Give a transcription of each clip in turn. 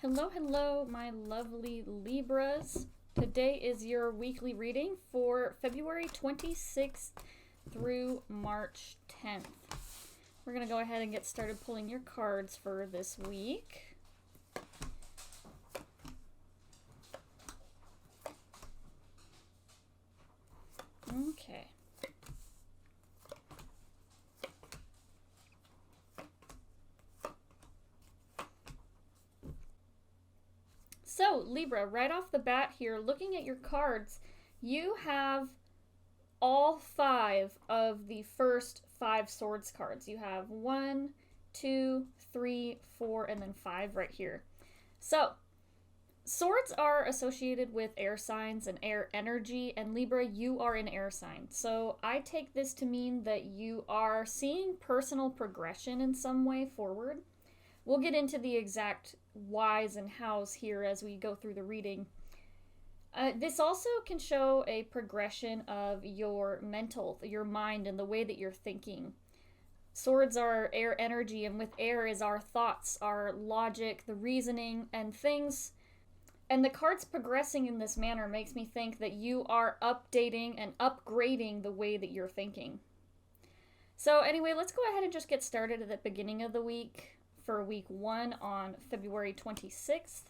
Hello, hello, my lovely Libras. Today is your weekly reading for February 26th through March 10th. We're going to go ahead and get started pulling your cards for this week. Okay. So, Libra, right off the bat here, looking at your cards, you have all 5 of the first 5 swords cards. You have 1, 2, 3, 4, and then 5 right here. So, swords are associated with air signs and air energy, and Libra, you are an air sign. So, I take this to mean that you are seeing personal progression in some way forward. We'll get into the exact whys and hows here as we go through the reading. This also can show a progression of your mental, your mind, and the way that you're thinking. Swords are air energy, and with air is our thoughts, our logic, the reasoning, and things. And the cards progressing in this manner makes me think that you are updating and upgrading the way that you're thinking. So anyway, let's go ahead and just get started at the beginning of the week for week 1 on February 26th.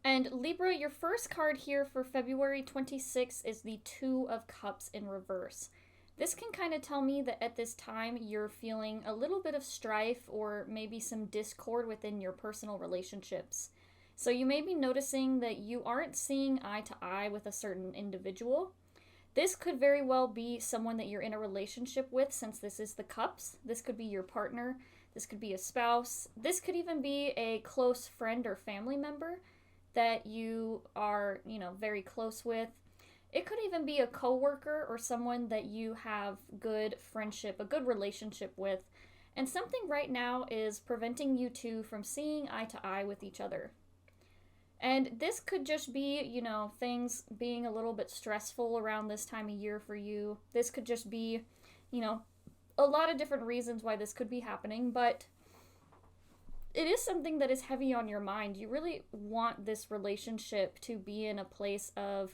And Libra, your first card here for February 26th is the Two of Cups in reverse. This can kind of tell me that at this time you're feeling a little bit of strife or maybe some discord within your personal relationships. So you may be noticing that you aren't seeing eye to eye with a certain individual. This could very well be someone that you're in a relationship with, since this is the Cups. This could be your partner. This could be a spouse. This could even be a close friend or family member that you are, very close with. It could even be a coworker or someone that you have good friendship, a good relationship with. And something right now is preventing you two from seeing eye to eye with each other. And this could just be, things being a little bit stressful around this time of year for you. This could just be, a lot of different reasons why this could be happening, but it is something that is heavy on your mind. You really want this relationship to be in a place of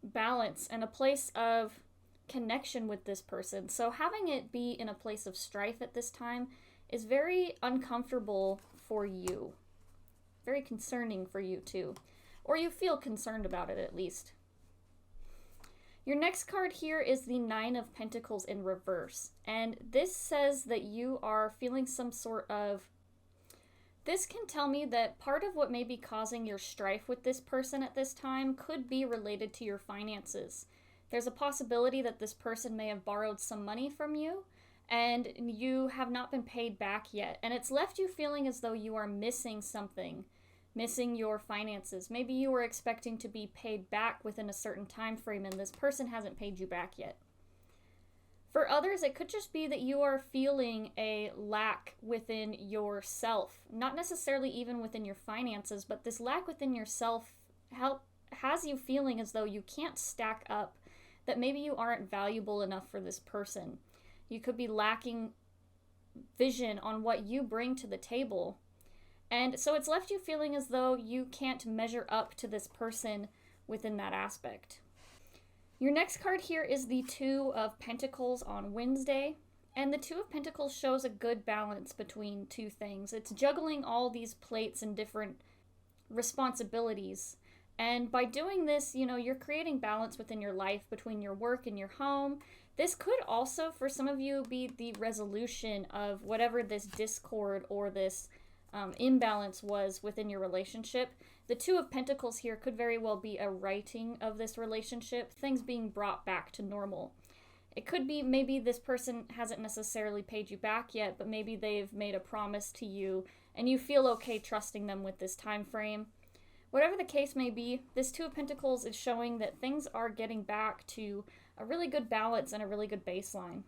balance and a place of connection with this person. So having it be in a place of strife at this time is very uncomfortable for you. Very concerning for you too. Or you feel concerned about it at least. Your next card here is the Nine of Pentacles in reverse. And this says that you are feeling some sort of... This can tell me that part of what may be causing your strife with this person at this time could be related to your finances. There's a possibility that this person may have borrowed some money from you and you have not been paid back yet. And it's left you feeling as though you are missing something. Missing your finances. Maybe you were expecting to be paid back within a certain time frame and this person hasn't paid you back yet. For others, it could just be that you are feeling a lack within yourself. Not necessarily even within your finances, but this lack within yourself has you feeling as though you can't stack up, that maybe you aren't valuable enough for this person. You could be lacking vision on what you bring to the table. And so it's left you feeling as though you can't measure up to this person within that aspect. Your next card here is the Two of Pentacles on Wednesday. And the Two of Pentacles shows a good balance between two things. It's juggling all these plates and different responsibilities. And by doing this, you're creating balance within your life between your work and your home. This could also, for some of you, be the resolution of whatever this discord or this imbalance was within your relationship. The Two of Pentacles here could very well be a righting of this relationship, things being brought back to normal. It could be maybe this person hasn't necessarily paid you back yet, but maybe they've made a promise to you and you feel okay trusting them with this time frame. Whatever the case may be, this Two of Pentacles is showing that things are getting back to a really good balance and a really good baseline.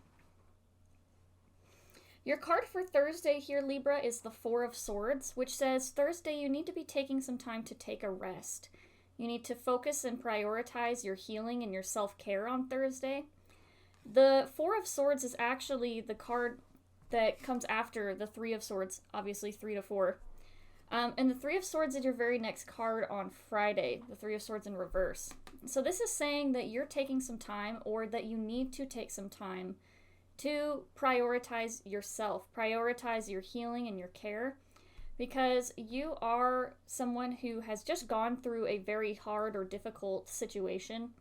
Your card for Thursday here, Libra, is the Four of Swords, which says Thursday you need to be taking some time to take a rest. You need to focus and prioritize your healing and your self-care on Thursday. The Four of Swords is actually the card that comes after the Three of Swords, obviously 3 to 4. And the Three of Swords is your very next card on Friday, the Three of Swords in reverse. So this is saying that you're taking some time, or that you need to take some time to prioritize yourself, prioritize your healing and your care, because you are someone who has just gone through a very hard or difficult situation,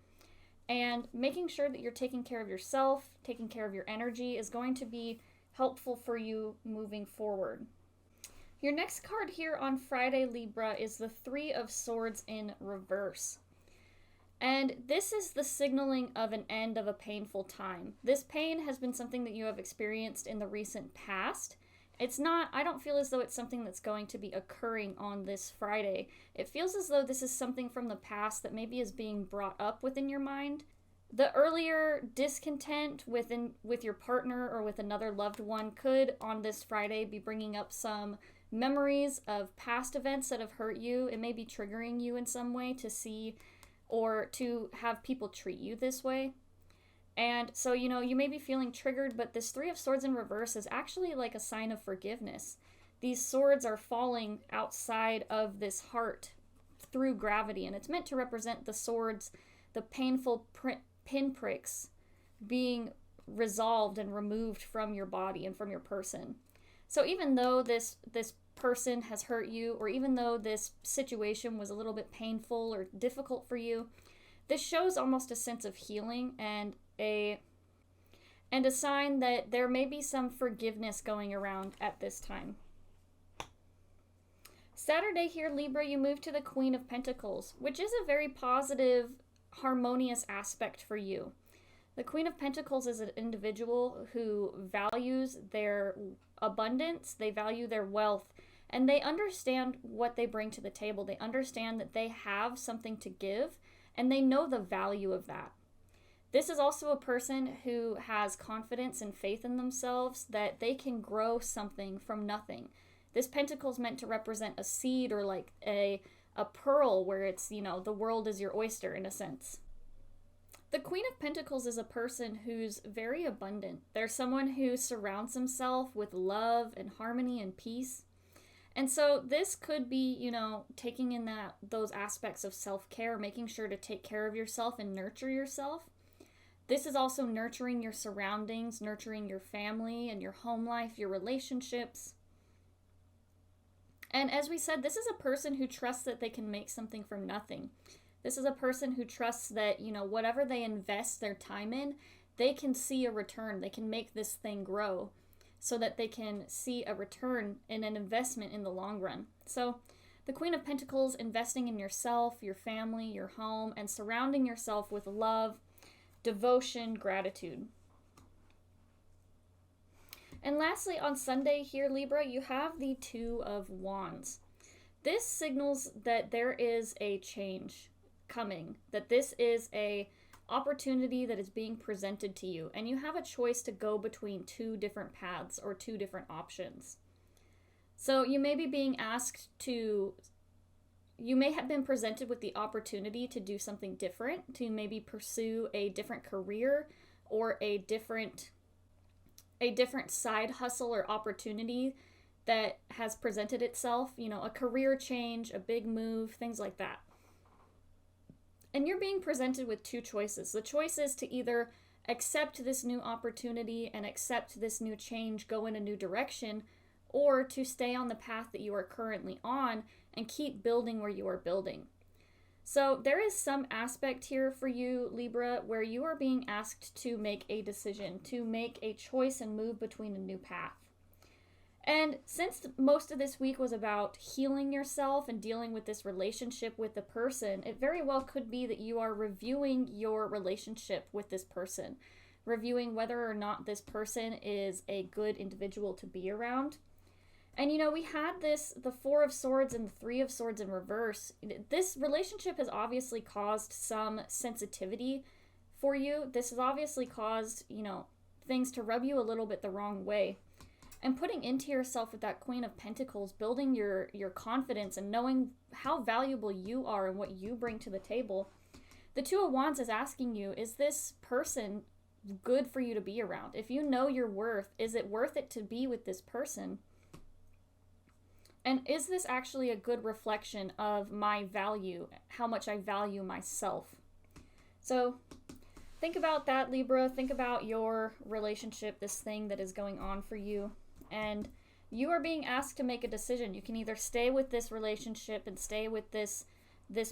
and making sure that you're taking care of yourself, taking care of your energy is going to be helpful for you moving forward. Your next card here on Friday, Libra, is the Three of Swords in reverse. And this is the signaling of an end of a painful time. This pain has been something that you have experienced in the recent past. I don't feel as though it's something that's going to be occurring on this Friday. It feels as though this is something from the past that maybe is being brought up within your mind. The earlier discontent with your partner or with another loved one could, on this Friday, be bringing up some memories of past events that have hurt you. It may be triggering you in some way to see or to have people treat you this way. And so, you may be feeling triggered, but this Three of Swords in reverse is actually like a sign of forgiveness. These swords are falling outside of this heart through gravity, and it's meant to represent the swords, the painful pinpricks being resolved and removed from your body and from your person. So even though this person has hurt you, or even though this situation was a little bit painful or difficult for you, this shows almost a sense of healing and a sign that there may be some forgiveness going around at this time. Saturday here, Libra, you move to the Queen of Pentacles, which is a very positive, harmonious aspect for you. The Queen of Pentacles is an individual who values their abundance, they value their wealth, and they understand what they bring to the table. They understand that they have something to give, and they know the value of that. This is also a person who has confidence and faith in themselves that they can grow something from nothing. This pentacle is meant to represent a seed, or like a pearl where it's, the world is your oyster in a sense. The Queen of Pentacles is a person who's very abundant. They're someone who surrounds themselves with love and harmony and peace. And so this could be, taking in those aspects of self-care, making sure to take care of yourself and nurture yourself. This is also nurturing your surroundings, nurturing your family and your home life, your relationships. And as we said, this is a person who trusts that they can make something from nothing. This is a person who trusts that, whatever they invest their time in, they can see a return. They can make this thing grow so that they can see a return in an investment in the long run. So the Queen of Pentacles, investing in yourself, your family, your home, and surrounding yourself with love, devotion, gratitude. And lastly, on Sunday here, Libra, you have the Two of Wands. This signals that there is a change coming, that this is a opportunity that is being presented to you, and you have a choice to go between two different paths or two different options. So you may be being you may have been presented with the opportunity to do something different, to maybe pursue a different career or a different side hustle or opportunity that has presented itself, a career change, a big move, things like that. And you're being presented with two choices. The choice is to either accept this new opportunity and accept this new change, go in a new direction, or to stay on the path that you are currently on and keep building where you are building. So there is some aspect here for you, Libra, where you are being asked to make a decision, to make a choice and move between a new path. And since most of this week was about healing yourself and dealing with this relationship with the person, it very well could be that you are reviewing your relationship with this person, reviewing whether or not this person is a good individual to be around. And we had the Four of Swords and the Three of Swords in reverse. This relationship has obviously caused some sensitivity for you. This has obviously caused, things to rub you a little bit the wrong way. And putting into yourself with that Queen of Pentacles, building your confidence and knowing how valuable you are and what you bring to the table. The Two of Wands is asking you, is this person good for you to be around. If you know your worth, is it worth it to be with this person? And is this actually a good reflection of my value, how much I value myself? So think about that, Libra. Think about your relationship, this thing that is going on for you. And you are being asked to make a decision. You can either stay with this relationship and stay with this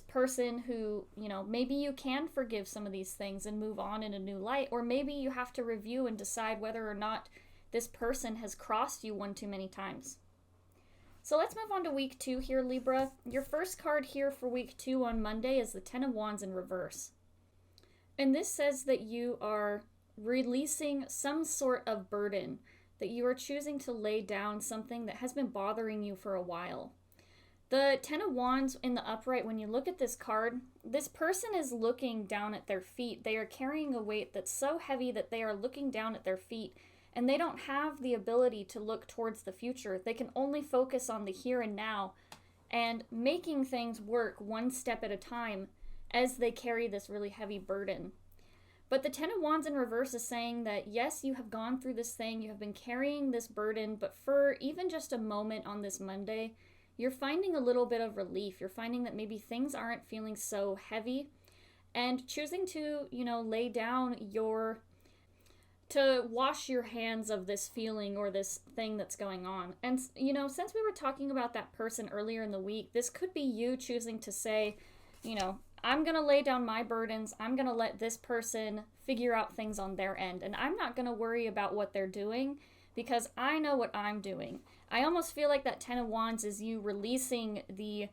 person who, maybe you can forgive some of these things and move on in a new light, or maybe you have to review and decide whether or not this person has crossed you one too many times. So let's move on to week 2 here, Libra. Your first card here for week 2 on Monday is the Ten of Wands in reverse. And this says that you are releasing some sort of burden, that you are choosing to lay down something that has been bothering you for a while. The Ten of Wands in the upright, when you look at this card, this person is looking down at their feet. They are carrying a weight that's so heavy that they are looking down at their feet, and they don't have the ability to look towards the future. They can only focus on the here and now and making things work one step at a time as they carry this really heavy burden. But the Ten of Wands in reverse is saying that, yes, you have gone through this thing, you have been carrying this burden, but for even just a moment on this Monday, you're finding a little bit of relief. You're finding that maybe things aren't feeling so heavy, and choosing to, lay down to wash your hands of this feeling or this thing that's going on. And, since we were talking about that person earlier in the week, this could be you choosing to say, I'm going to lay down my burdens. I'm going to let this person figure out things on their end. And I'm not going to worry about what they're doing because I know what I'm doing. I almost feel like that Ten of Wands is you releasing the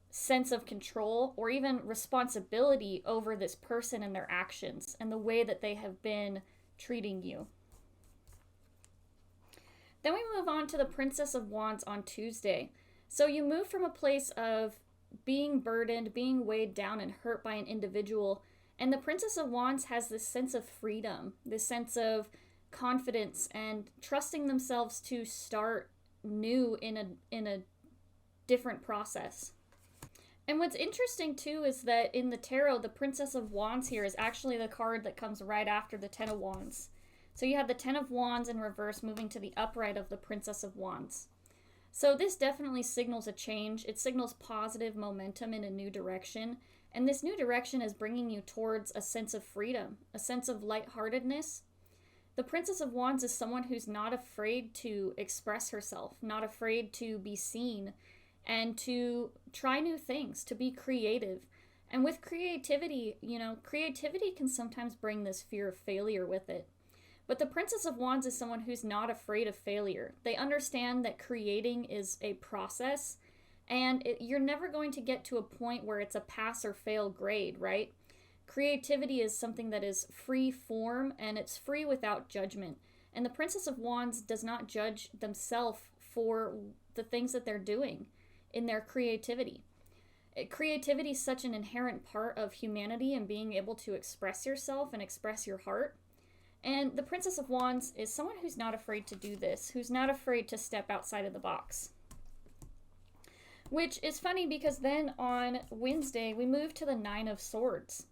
sense of control or even responsibility over this person and their actions and the way that they have been treating you. Then we move on to the Princess of Wands on Tuesday. So you move from a place of being burdened, being weighed down and hurt by an individual, and the Princess of Wands has this sense of freedom, this sense of confidence and trusting themselves to start new in a different process. And what's interesting too is that in the tarot, the Princess of Wands here is actually the card that comes right after the Ten of Wands. So you have the Ten of Wands in reverse moving to the upright of the Princess of Wands. So this definitely signals a change. It signals positive momentum in a new direction. And this new direction is bringing you towards a sense of freedom, a sense of lightheartedness. The Princess of Wands is someone who's not afraid to express herself, not afraid to be seen, and to try new things, to be creative. And with creativity, creativity can sometimes bring this fear of failure with it. But the Princess of Wands is someone who's not afraid of failure. They understand that creating is a process, and you're never going to get to a point where it's a pass or fail grade, right? Creativity is something that is free form, and it's free without judgment. And the Princess of Wands does not judge themselves for the things that they're doing in their creativity. Creativity is such an inherent part of humanity and being able to express yourself and express your heart. And the Princess of Wands is someone who's not afraid to do this, who's not afraid to step outside of the box. Which is funny because then on Wednesday, we move to the Nine of Swords.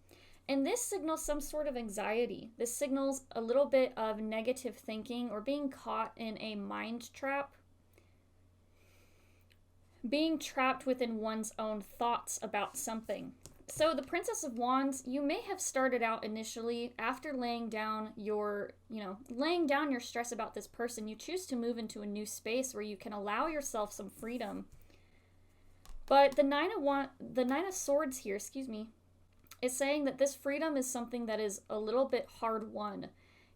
And this signals some sort of anxiety. This signals a little bit of negative thinking or being caught in a mind trap. Being trapped within one's own thoughts about something. So the Princess of Wands, you may have started out initially after laying down your stress about this person. You choose to move into a new space where you can allow yourself some freedom. But the Nine of Swords here, is saying that this freedom is something that is a little bit hard won.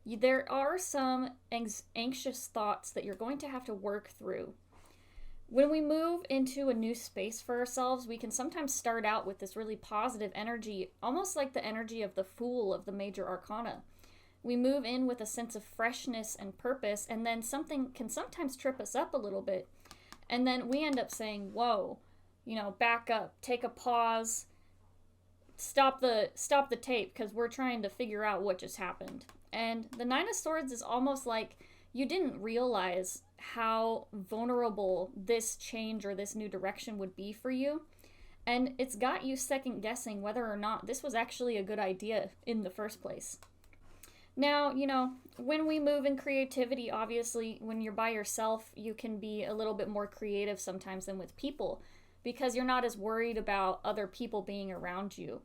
There are some anxious thoughts that you're going to have to work through. When we move into a new space for ourselves, we can sometimes start out with this really positive energy, almost like the energy of the Fool of the Major Arcana. We move in with a sense of freshness and purpose, and then something can sometimes trip us up a little bit. And then we end up saying, whoa, back up, take a pause, stop the tape, because we're trying to figure out what just happened. And the Nine of Swords is almost like you didn't realize how vulnerable this change or this new direction would be for you. And it's got you second guessing whether or not this was actually a good idea in the first place. Now, when we move in creativity, obviously, when you're by yourself, you can be a little bit more creative sometimes than with people because you're not as worried about other people being around you.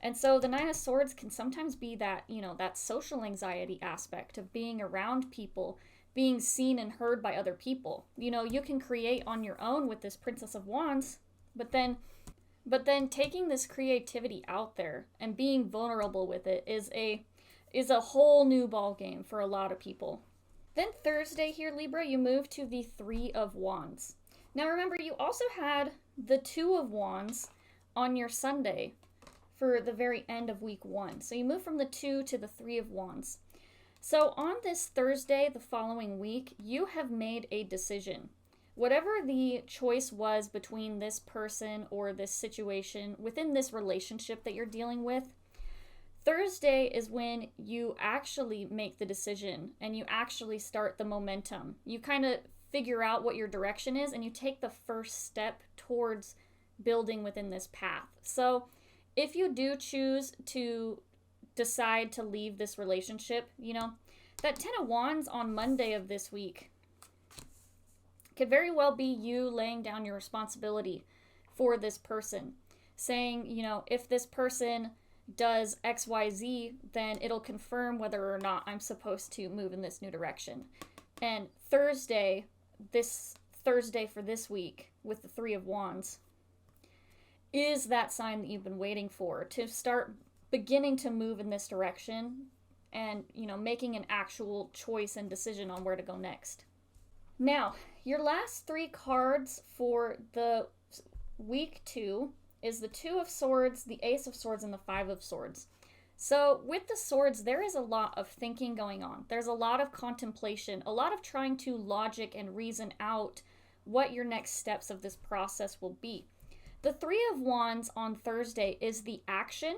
And so the Nine of Swords can sometimes be that, that social anxiety aspect of being around people, being seen and heard by other people. You can create on your own with this Princess of Wands, but then taking this creativity out there and being vulnerable with it is a whole new ball game for a lot of people. Then Thursday here, Libra, you move to the Three of Wands. Now remember, you also had the Two of Wands on your Sunday for the very end of week 1. So you move from the 2 to the 3 of Wands. So on this Thursday, the following week, you have made a decision. Whatever the choice was between this person or this situation within this relationship that you're dealing with, Thursday is when you actually make the decision and you actually start the momentum. You kind of figure out what your direction is and you take the first step towards building within this path. So if you do choose to decide to leave this relationship, that 10 of Wands on Monday of this week could very well be you laying down your responsibility for this person. Saying, if this person does XYZ, then it'll confirm whether or not I'm supposed to move in this new direction. And this Thursday for this week with the Three of Wands is that sign that you've been waiting for to start beginning to move in this direction and, making an actual choice and decision on where to go next. Now, your last 3 cards for the week 2 is the Two of Swords, the Ace of Swords, and the Five of Swords. So with the swords, there is a lot of thinking going on. There's a lot of contemplation, a lot of trying to logic and reason out what your next steps of this process will be. The Three of Wands on Thursday is the action,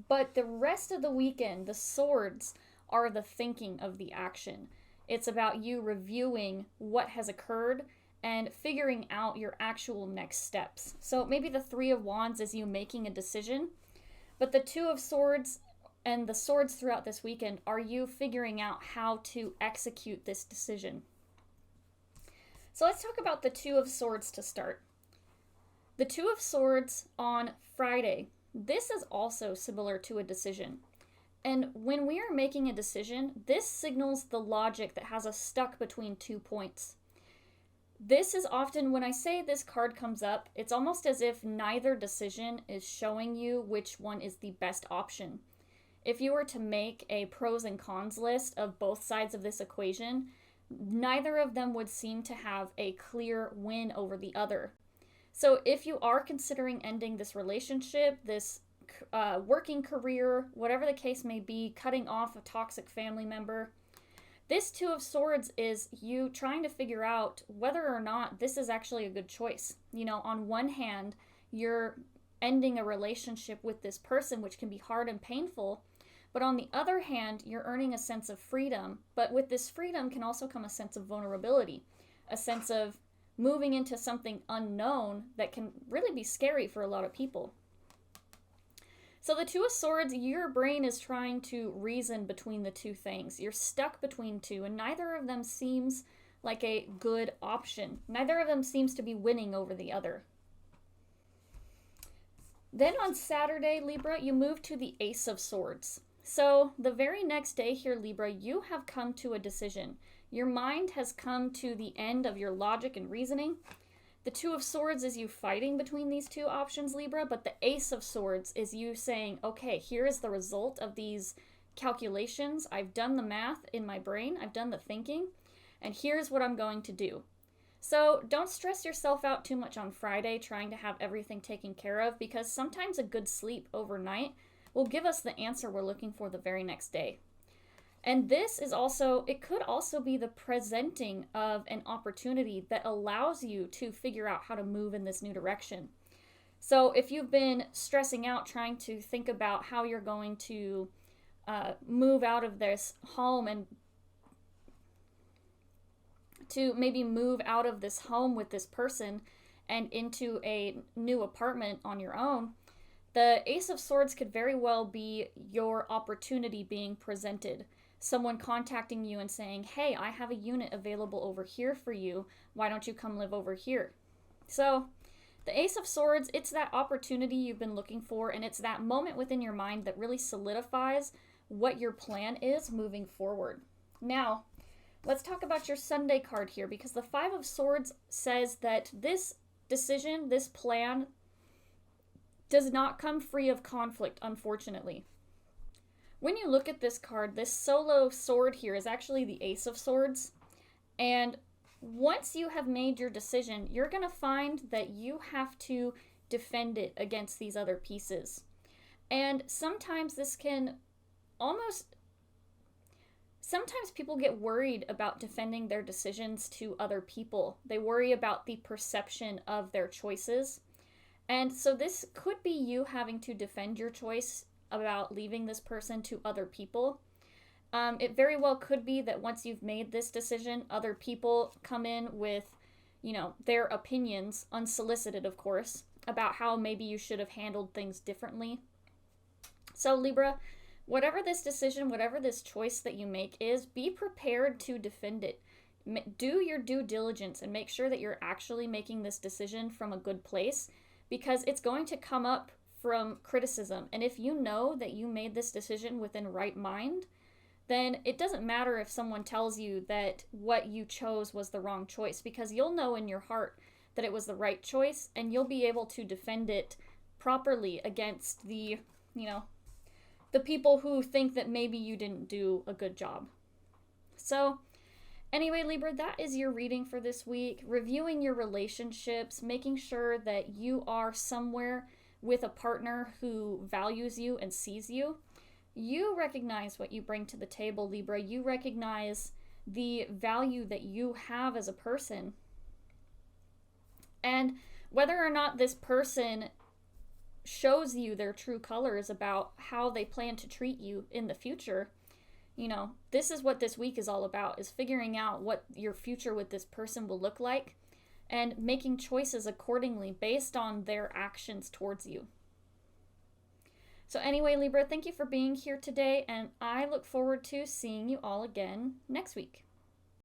but the rest of the weekend, the swords are the thinking of the action. It's about you reviewing what has occurred and figuring out your actual next steps. So maybe the Three of Wands is you making a decision, but the Two of Swords and the swords throughout this weekend are you figuring out how to execute this decision. So let's talk about the Two of Swords to start. The Two of Swords on Friday, this is also similar to a decision. And when we are making a decision, this signals the logic that has us stuck between 2 points. This is often, when I say this card comes up, it's almost as if neither decision is showing you which one is the best option. If you were to make a pros and cons list of both sides of this equation, neither of them would seem to have a clear win over the other. So if you are considering ending this relationship, this working career, whatever the case may be, cutting off a toxic family member, this Two of Swords is you trying to figure out whether or not this is actually a good choice. On one hand, you're ending a relationship with this person, which can be hard and painful, but on the other hand, you're earning a sense of freedom. But with this freedom can also come a sense of vulnerability, a sense of moving into something unknown that can really be scary for a lot of people. So the Two of Swords, your brain is trying to reason between the two things. You're stuck between two, and neither of them seems like a good option. Neither of them seems to be winning over the other. Then on Saturday, Libra, you move to the Ace of Swords. So the very next day here, Libra, you have come to a decision. Your mind has come to the end of your logic and reasoning. The Two of Swords is you fighting between these two options, Libra, but the Ace of Swords is you saying, okay, here is the result of these calculations. I've done the math in my brain. I've done the thinking, and here's what I'm going to do. So don't stress yourself out too much on Friday trying to have everything taken care of, because sometimes a good sleep overnight will give us the answer we're looking for the very next day. And this is also, it could also be the presenting of an opportunity that allows you to figure out how to move in this new direction. So if you've been stressing out trying to think about how you're going to move out of this home and to maybe move out of this home with this person and into a new apartment on your own, the Ace of Swords could very well be your opportunity being presented. someone contacting you and saying, hey, I have a unit available over here for you. Why don't you come live over here? So the Ace of Swords, it's that opportunity you've been looking for, and it's that moment within your mind that really solidifies what your plan is moving forward. Now, let's talk about your Sunday card here, because the Five of Swords says that this decision, this plan, does not come free of conflict, unfortunately. When you look at this card, this solo sword here is actually the Ace of Swords. And once you have made your decision, you're going to find that you have to defend it against these other pieces. And sometimes this can sometimes people get worried about defending their decisions to other people. They worry about the perception of their choices. And so this could be you having to defend your choice about leaving this person to other people. It very well could be that once you've made this decision, other people come in with, their opinions, unsolicited, of course, about how maybe you should have handled things differently. So Libra, whatever this decision, whatever this choice that you make is, be prepared to defend it. Do your due diligence and make sure that you're actually making this decision from a good place, because it's going to come up from criticism. And if you know that you made this decision within right mind, then it doesn't matter if someone tells you that what you chose was the wrong choice, because you'll know in your heart that it was the right choice, and you'll be able to defend it properly against the people who think that maybe you didn't do a good job. So anyway, Libra, that is your reading for this week. Reviewing your relationships, making sure that you are somewhere with a partner who values you and sees you. You recognize what you bring to the table, Libra. You recognize the value that you have as a person. And whether or not this person shows you their true colors about how they plan to treat you in the future, this is what this week is all about, is figuring out what your future with this person will look like and making choices accordingly based on their actions towards you. So anyway, Libra, thank you for being here today, and I look forward to seeing you all again next week.